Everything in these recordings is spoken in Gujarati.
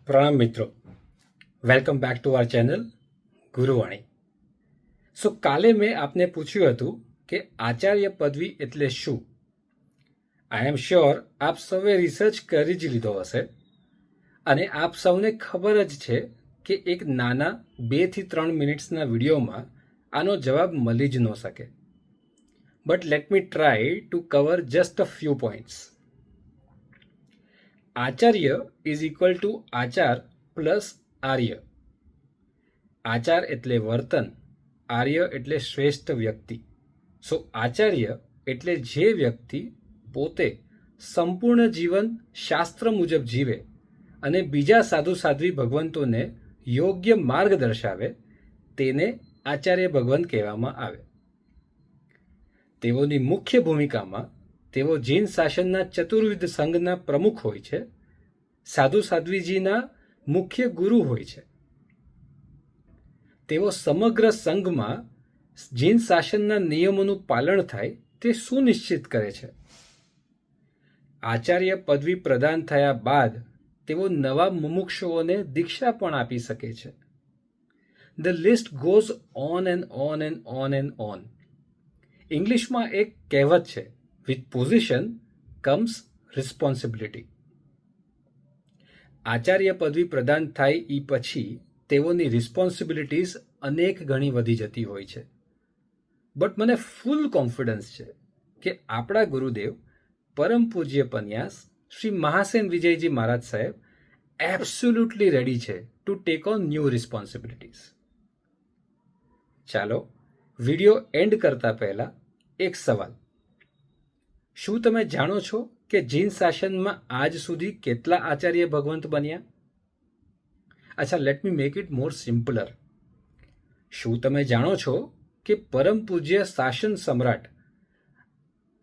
પ્રણામ મિત્રો, welcome back to our channel Guruvani. So કાલે મેં આપને પૂછ્યું હતું કે આચાર્ય પદવી એટલે શું. આઈ એમ શ્યોર આપ સૌએ રિસર્ચ કરી જ લીધો હશે અને આપ સૌને ખબર જ છે કે એક નાના 2 થી 3 મિનિટ્સના વિડીયોમાં આનો જવાબ મળી જ ન શકે. But let me try to cover just a few points. Acharya is equal to આચાર પ્લસ આર્ય. આચાર એટલે વર્તન, આર્ય એટલે શ્રેષ્ઠ વ્યક્તિ. સો આચાર્ય એટલે જે વ્યક્તિ પોતે સંપૂર્ણ જીવન શાસ્ત્ર મુજબ જીવે અને બીજા સાધુ સાધ્વી ભગવંતોને યોગ્ય માર્ગ દર્શાવે તેને આચાર્ય ભગવંત કહેવામાં આવે. તેઓની મુખ્ય ભૂમિકામાં તેઓ જૈન શાસનના ચતુર્વિધ સંઘના પ્રમુખ હોય છે, સાધુ સાધ્વીજીના મુખ્ય ગુરુ હોય છે. તેઓ સમગ્ર સંઘમાં જૈન શાસનના નિયમોનું પાલન થાય તે સુનિશ્ચિત કરે છે. આચાર્ય પદવી પ્રદાન થયા બાદ તેઓ નવા મુમુક્ષુઓને દીક્ષા પણ આપી શકે છે. The list goes on and on and on and on. ઇંગ્લિશમાં એક કહેવત છે, with position comes responsibility. Acharya પદવી પ્રદાન થાય એ પછી તેઓની રિસ્પોન્સિબિલિટીઝ અનેક ગણી વધી જતી હોય છે. બટ મને ફૂલ કોન્ફિડન્સ છે કે આપણા ગુરુદેવ પરમ પૂજ્ય પન્યાસ શ્રી મહાસેન વિજયજી મહારાજ સાહેબ એબ્સોલ્યુટલી રેડી છે to take on new responsibilities. ચાલો વિડીયો એન્ડ કરતા પહેલા એક સવાલ. શું તમે જાણો છો કે જૈન શાસનમાં આજ સુધી કેટલા આચાર્ય ભગવંત બન્યા? અચ્છા, let me make it more simpler. શું તમે જાણો છો કે પરમ પૂજ્ય શાસન સમ્રાટ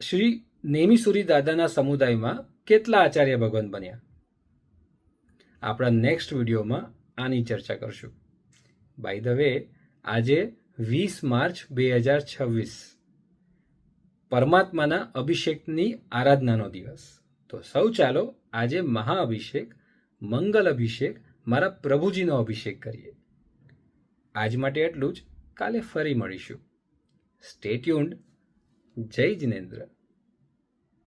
શ્રી નેમિસુરી દાદાના સમુદાયમાં કેટલા આચાર્ય ભગવંત બન્યા? આપણા નેક્સ્ટ વિડીયોમાં આની ચર્ચા કરશું. બાય ધ વે, આજે 20 માર્ચ 2026 પરમાત્માના અભિષેકની આરાધનાનો દિવસ. તો સૌ ચાલો આજે મહાઅભિષેક, મંગલ અભિષેક, મારા પ્રભુજીનો અભિષેક કરીએ. આજ માટે એટલું જ. કાલે ફરી મળીશું. Stay tuned. જય જિનેન્દ્ર.